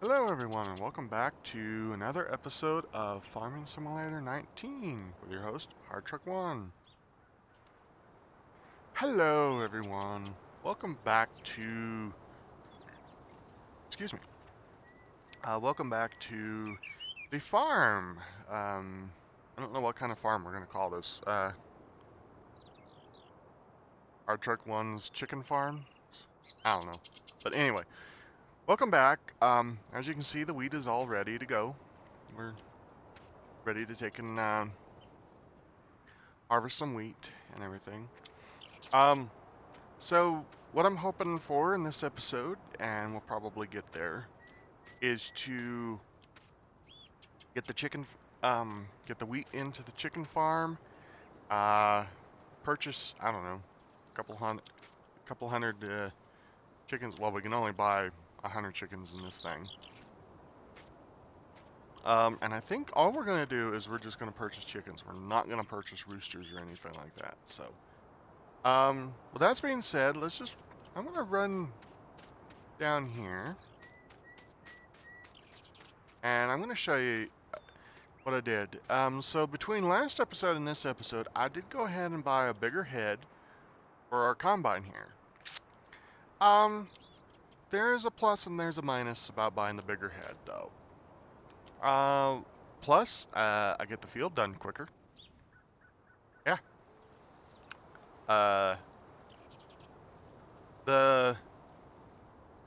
Hello everyone and welcome back to another episode of Farming Simulator 19 with your host, Hard Truck One. Hello everyone. Welcome back to excuse me. Welcome back to the farm. I don't know what kind of farm we're gonna call this. Hard Truck One's chicken farm? I don't know. But anyway, welcome back. As you can see, the wheat is all ready to go. We're ready to take and harvest some wheat and everything. Um, so what I'm hoping for in this episode, and we'll probably get there, is to get the get the wheat into the chicken farm, purchase, I don't know, couple hundred chickens. Well, we can only buy 100 chickens in this thing. And I think all we're gonna do is we're just gonna purchase chickens. We're not gonna purchase roosters or anything like that. So, with that being said, I'm gonna run down here, and I'm gonna show you what I did. So between last episode and this episode, I did go ahead and buy a bigger head for our combine here. Um, there's a plus and there's a minus about buying the bigger head, though. Plus, I get the field done quicker. Yeah. Uh, the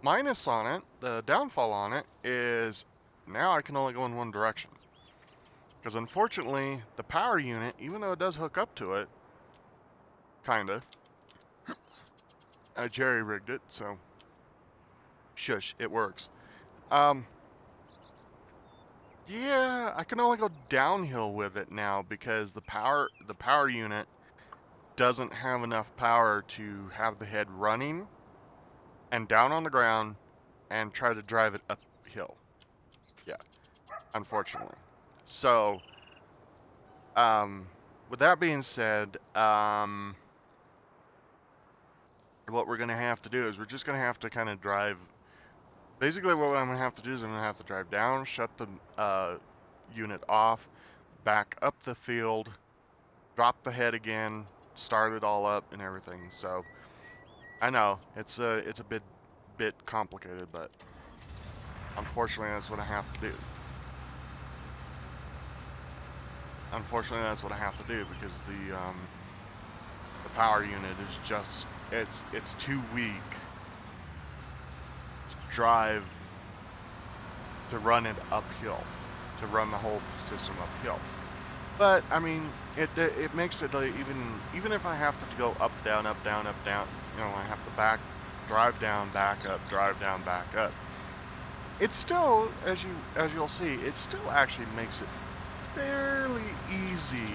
minus on it, the downfall on it, is now I can only go in one direction. Because unfortunately, the power unit, even though it does hook up to it, kinda, I jerry-rigged it, so shush, it works. Yeah, I can only go downhill with it now because the power unit doesn't have enough power to have the head running and down on the ground and try to drive it uphill. Yeah, unfortunately. So, with that being said, what we're gonna have to do is we're just gonna have to kind of drive. Basically, what I'm gonna have to do is I'm gonna have to drive down, shut the unit off, back up the field, drop the head again, start it all up and everything. So I know it's a bit complicated, but unfortunately that's what I have to do. Unfortunately that's what I have to do because the power unit is just it's too weak to drive to run it uphill, to run the whole system uphill. But I mean, it makes it like even if I have to go up down, you know, I have to drive down, back up, drive down, back up. It still, as you'll see, it still actually makes it fairly easy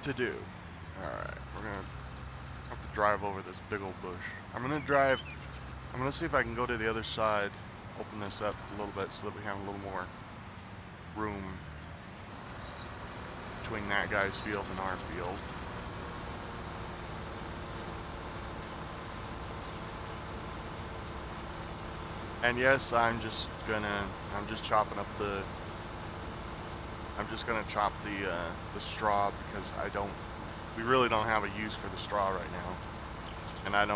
to do. All right, we're gonna have to drive over this big old bush. I'm gonna see if I can go to the other side, open this up a little bit so that we have a little more room between that guy's field and our field. And yes, I'm just chopping up I'm just gonna chop the straw because we really don't have a use for the straw right now. And I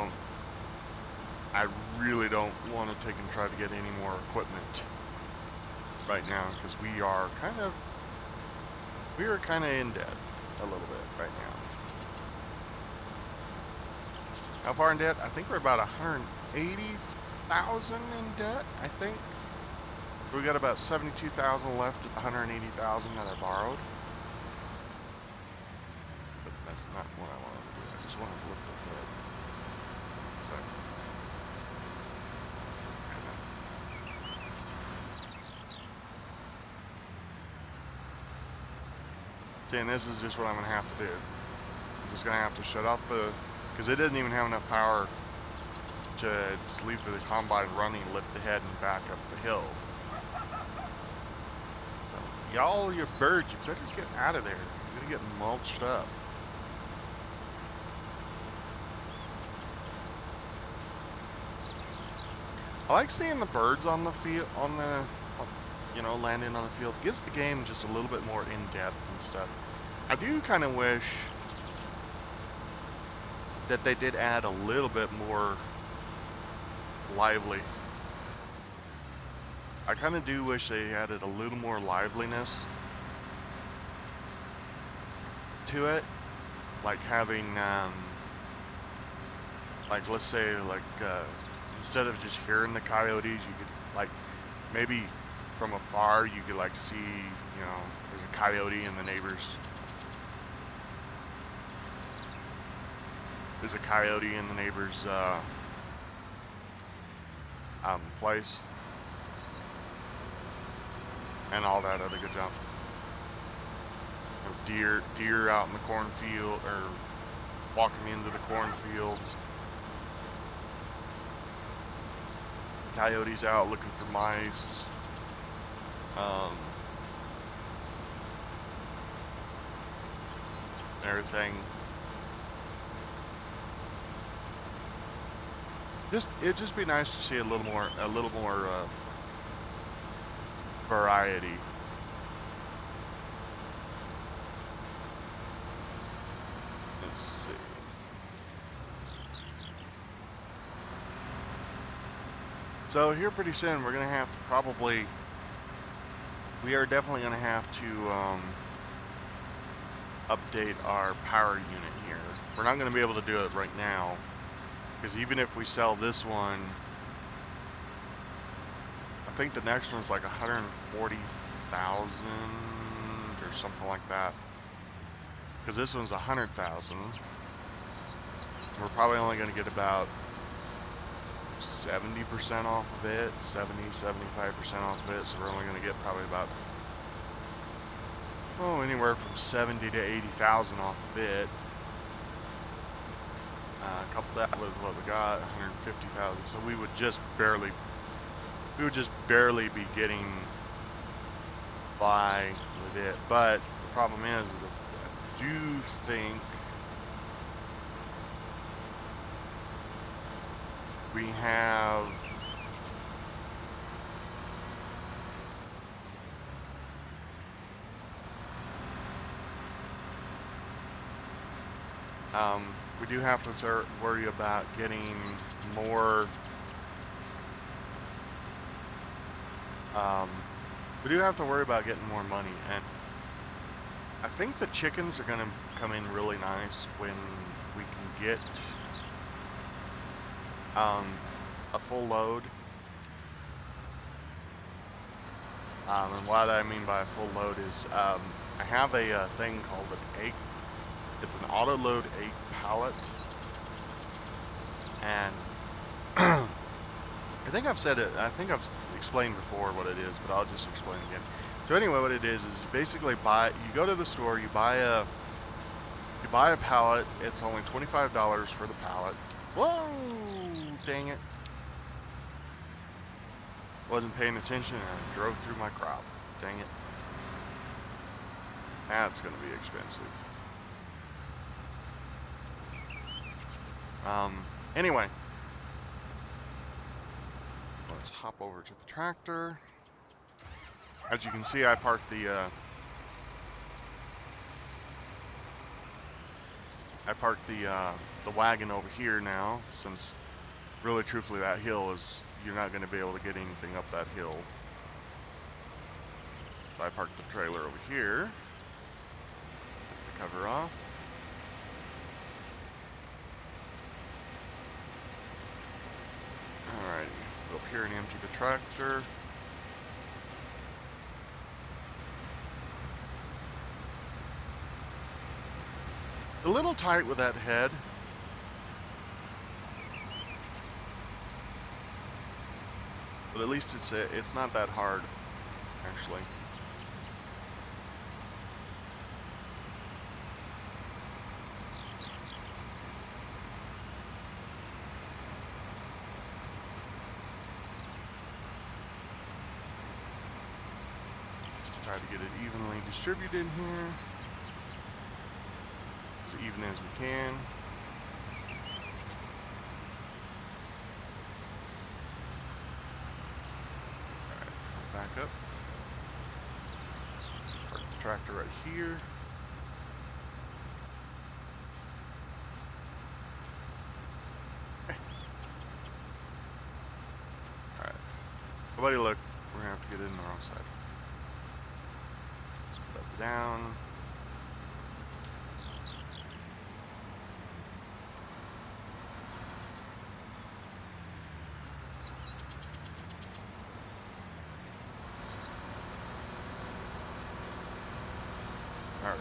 really don't want to take and try to get any more equipment right now because we are kind of in debt a little bit right now. How far in debt? I think we're about 180,000 in debt, I think. We got about 72,000 left at 180,000 that I borrowed. But that's not what I wanted to do. I just wanted to lift the head. So, and this is just what I'm going to have to do. I'm just going to have to shut off because it doesn't even have enough power to just leave the combine running, lift the head, and back up the hill. So, y'all, you birds, you better get out of there. You're going to get mulched up. I like seeing the birds on the field, you know, landing on the field. It gives the game just a little bit more in depth and stuff. I do kind of wish that they did add a little bit more lively. I kind of do wish they added a little more liveliness to it, like having, like let's say, like instead of just hearing the coyotes, you could like maybe from afar you could like see, you know, there's a coyote in the neighbor's. There's a coyote in the neighbor's place, and all that other good job. You know, deer out in the cornfield, or walking into the cornfields. Coyotes out looking for mice. Everything. It'd just be nice to see a little more variety. Let's see. So here pretty soon we're gonna have to probably, we are definitely gonna have to update our power unit here. We're not gonna be able to do it right now, because even if we sell this one, I think the next one's like 140,000 or something like that. Because this one's 100,000. We're probably only going to get about 70% off of it, 75% off of it. So we're only going to get probably about, oh, anywhere from 70 to 80,000 off of it. Couple that with what we got, 150,000. So we would just barely be getting by with it. But the problem is I do think we have we do have to worry about getting more. We do have to worry about getting more money, and I think the chickens are going to come in really nice when we can get a full load. And what I mean by a full load is I have a thing called an egg. It's an auto load egg pallet, and I think I've said it. I think I've explained before what it is, but I'll just explain again. So anyway, what it is you basically you go to the store, you buy a pallet. It's only $25 for the pallet. Whoa, dang it. Wasn't paying attention and I drove through my crop. Dang it. That's going to be expensive. Anyway. Let's hop over to the tractor. As you can see, I parked the wagon over here now, since really truthfully that hill is, you're not going to be able to get anything up that hill. So I parked the trailer over here. Take the cover off. Alright, go up here and empty the tractor. A little tight with that head. But at least it's not that hard, actually. Try to get it evenly distributed here. As even as we can. back up. Park the tractor right here. Alright. Everybody look, we're gonna have to get in the wrong side. Let's put that down. Alrighty.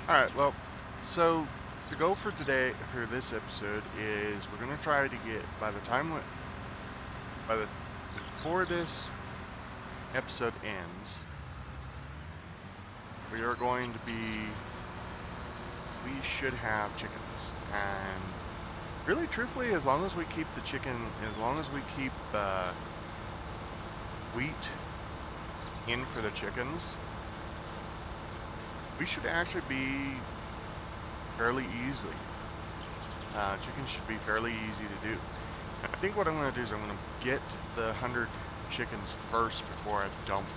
Alright, well, so the goal for today, for this episode, is we're going to try to get, before this episode ends, we should have chickens. And really, truthfully, as long as we keep wheat in for the chickens, we should actually be fairly easily. Chickens should be fairly easy to do. And I think what I'm going to do is I'm going to get the 100 chickens first before I dump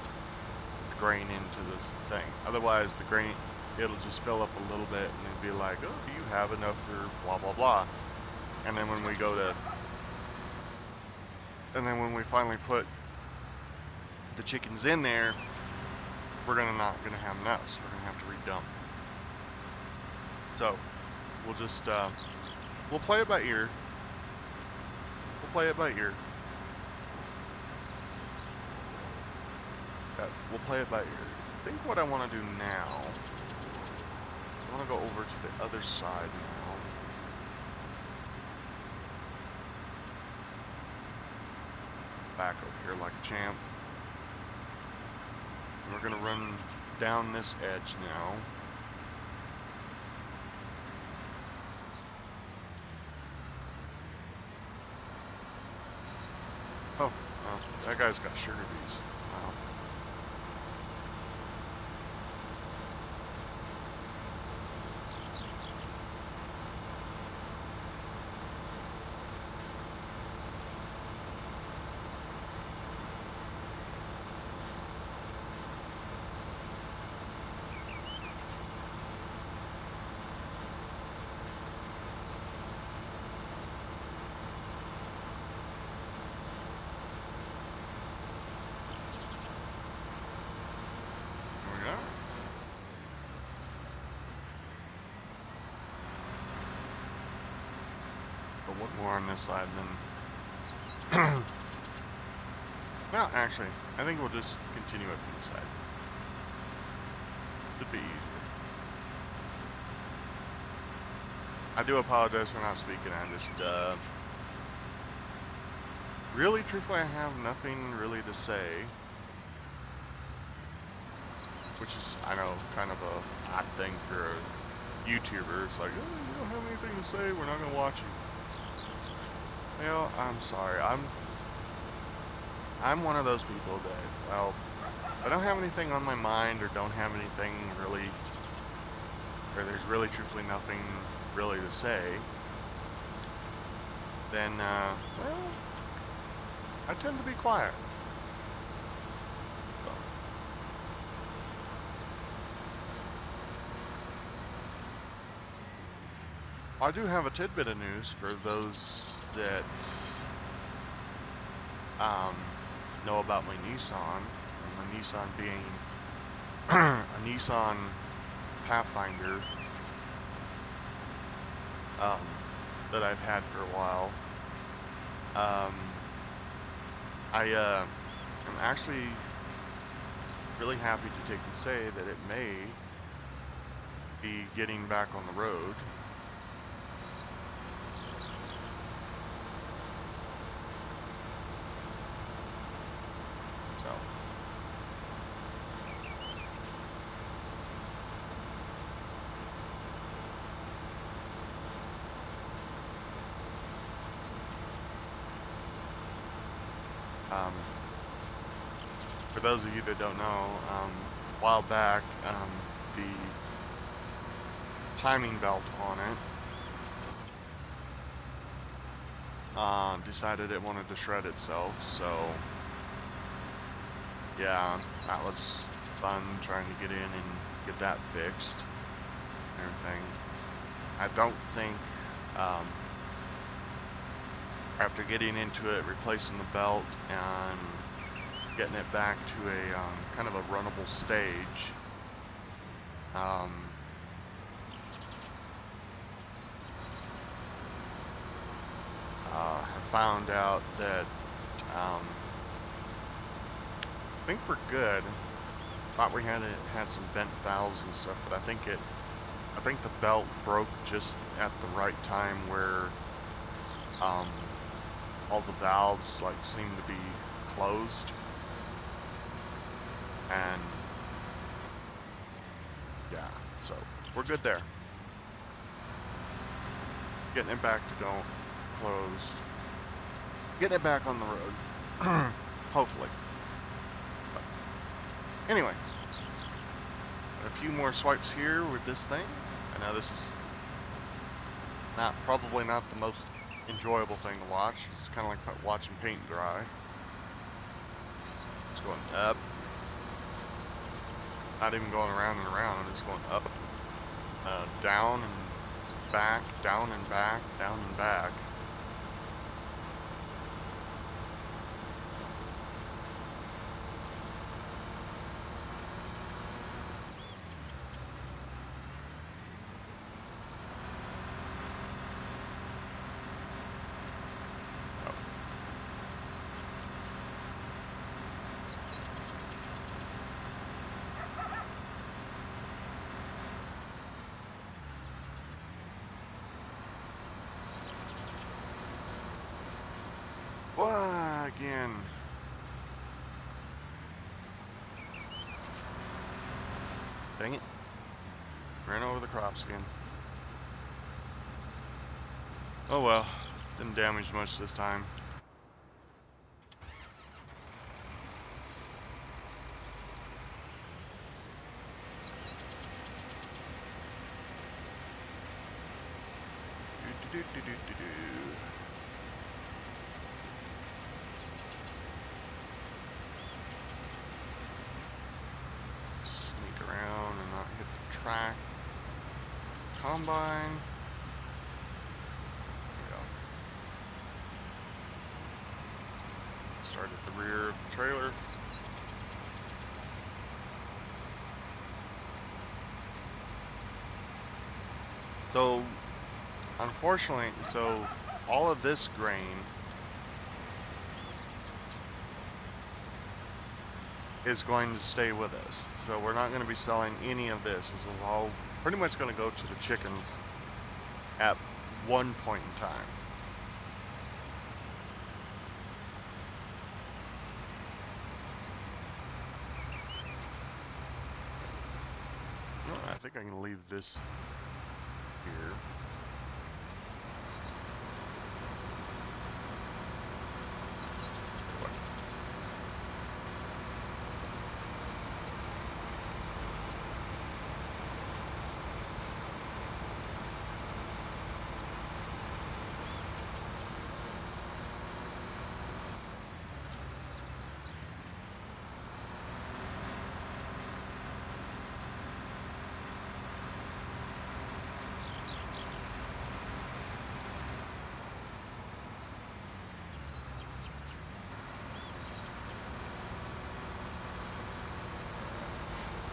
the grain into this thing. Otherwise, the grain, it'll just fill up a little bit and it'll be like, oh, do you have enough for blah, blah, blah. And then when we finally put the chickens in there, we're not gonna have enough, so we're gonna have to redump. So we'll just we'll play it by ear. We'll play it by ear. I think what I want to do now, I want to go over to the other side now. Back over here like a champ. We're going to run down this edge now. Oh, well, that guy's got sugar beets. Wow. One more on this side, and then well, actually, I think we'll just continue it from this side. Should be easier. I do apologize for not speaking. I just really, truthfully, I have nothing really to say, which is, I know, kind of a odd thing for a YouTuber. It's like, oh, you don't have anything to say, we're not gonna watch you. Well, I'm sorry. I'm one of those people that, well, if I don't have anything on my mind or don't have anything really, or there's really truthfully nothing really to say, then, well, I tend to be quiet. So. I do have a tidbit of news for those that know about my Nissan, and my Nissan being a Nissan Pathfinder that I've had for a while. I am actually really happy to take and say that it may be getting back on the road. Um, for those of you that don't know, a while back, the timing belt on it decided it wanted to shred itself, so yeah, that was fun trying to get in and get that fixed and everything. I don't think, after getting into it, replacing the belt and getting it back to a kind of a runnable stage, I found out that I think we're good. Thought we had some bent valves and stuff, but I think the belt broke just at the right time where all the valves like seemed to be closed, and yeah, so we're good there. Getting it back to go closed. Getting it back on the road. Hopefully. But anyway. A few more swipes here with this thing. I know this is probably not the most enjoyable thing to watch. It's kind of like watching paint dry. It's going up. Not even going around and around. It's going up, down and back, down and back, down and back. Again. Dang it. Ran over the crop skin. Oh well. Didn't damage much this time. Sneak around and not hit the track. Combine. There we go. Start at the rear of the trailer. So, unfortunately, all of this grain is going to stay with us. So we're not going to be selling any of this. This is all pretty much going to go to the chickens at one point in time. I think I can leave this here.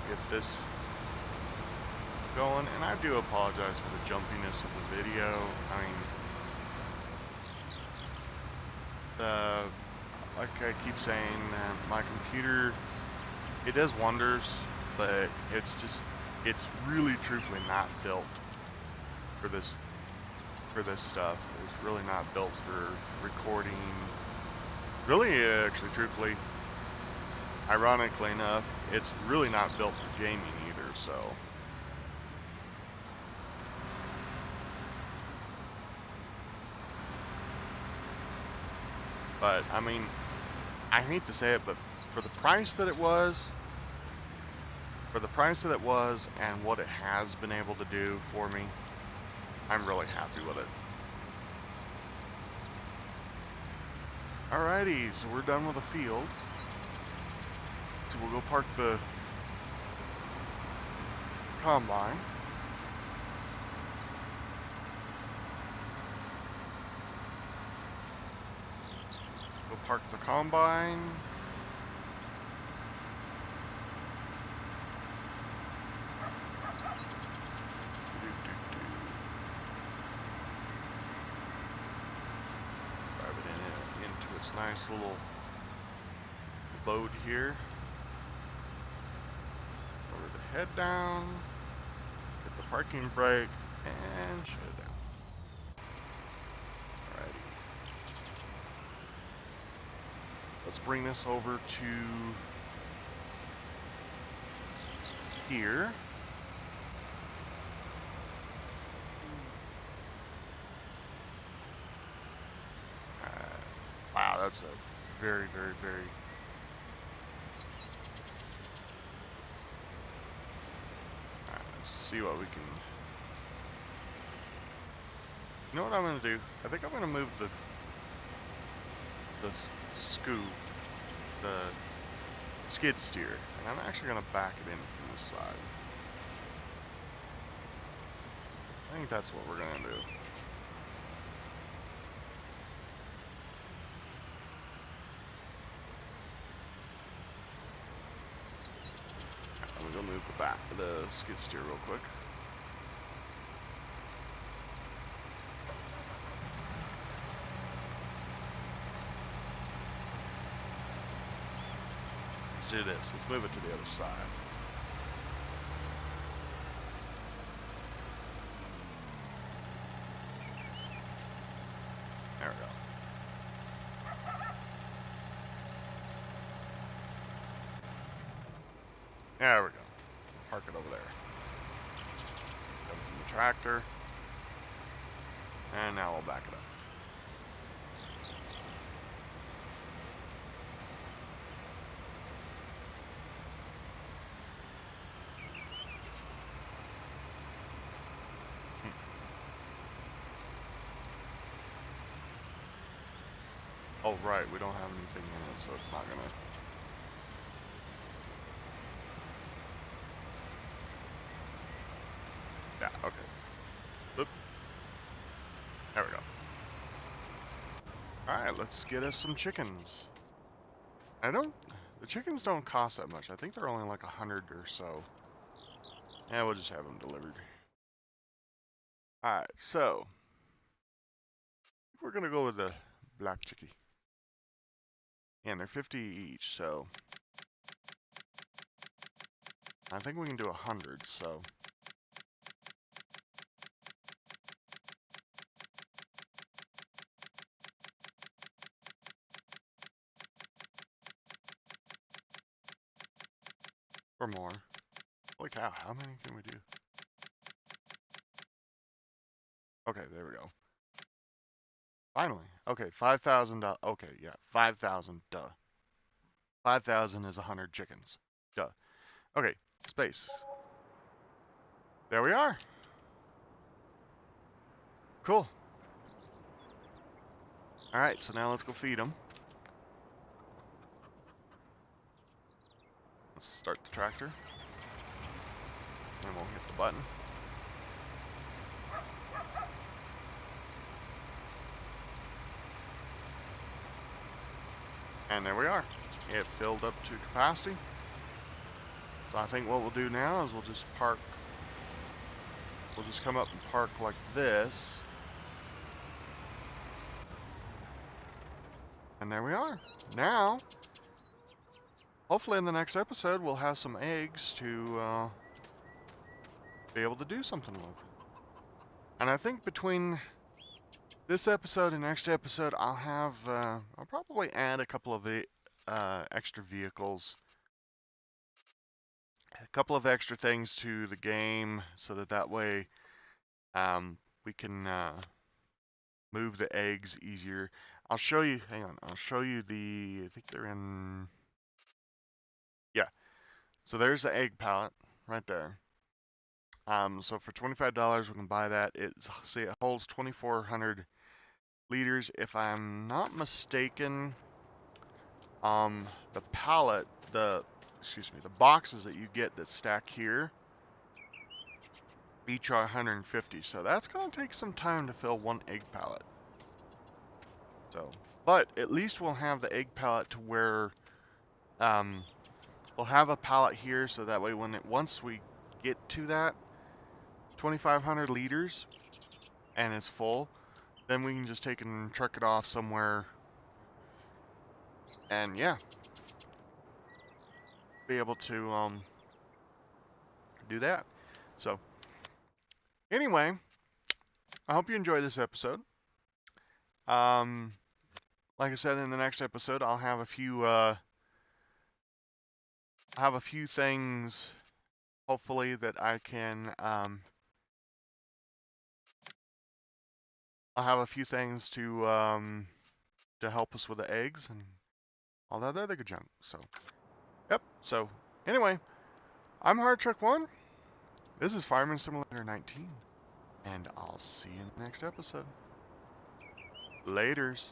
Get this going, and I do apologize for the jumpiness of the video. I mean, like I keep saying, my computer, it does wonders, but it's really truthfully not built for this stuff. It's really not built for recording. Really, actually, truthfully, ironically enough, it's really not built for gaming either, so. But, I mean, I hate to say it, but for the price that it was, and what it has been able to do for me, I'm really happy with it. Alrighty, so we're done with the field. So we'll go park the combine. Go park the combine. Drive it into its nice little load here. Lower the head down. Hit the parking brake and shut it down. Alrighty. Let's bring this over to here. Wow, that's a very, very, very... Alright, let's see what we can... You know what I'm going to do? I think I'm going to move the scoop, the skid steer, and I'm actually going to back it in from this side. I think that's what we're going to do. I'm going to move the skid steer real quick. Let's do this. Let's move it to the other side. There we go. There we go. Park it over there. Come from the tractor. And now we'll back it up. Oh, right, we don't have anything in it, so it's not gonna... Yeah, okay. Oop. There we go. Alright, let's get us some chickens. The chickens don't cost that much. I think they're only like 100 or so. Yeah, we'll just have them delivered. Alright, so... we're gonna go with the black chickie. And they're 50 each, so... I think we can do 100, so... or more. Holy cow, how many can we do? Okay, there we go. Finally. Okay, $5,000. Okay, yeah, 5,000. Duh. 5,000 is 100 chickens. Duh. Okay, space. There we are. Cool. Alright, so now let's go feed them. Let's start the tractor. And we'll hit the button. And there we are. It filled up to capacity. So I think what we'll do now is we'll just park. We'll just come up and park like this. And there we are. Now, hopefully in the next episode, we'll have some eggs to be able to do something with. And I think between this episode and next episode, I'll probably add a couple of extra vehicles, a couple of extra things to the game, so that way we can move the eggs easier. I'll show you, hang on, I'll show you I think they're in, yeah. So there's the egg pallet right there. So for $25 we can buy that. See, it holds 2,400 liters. If I'm not mistaken, the pallet, the boxes that you get that stack here, each are 150. So that's gonna take some time to fill one egg pallet. So, but at least we'll have the egg pallet to where, we'll have a pallet here, so that way once we get to that 2,500 liters and it's full, then we can just take and truck it off somewhere, and yeah, be able to do that. So anyway, I hope you enjoyed this episode. Um, like I said, in the next episode, I'll have a few things, hopefully, that I can I'll have a few things to help us with the eggs and all that other good junk. So, yep. So, anyway, I'm Hard Truck One. This is Fireman Simulator 19, and I'll see you in the next episode. Laters.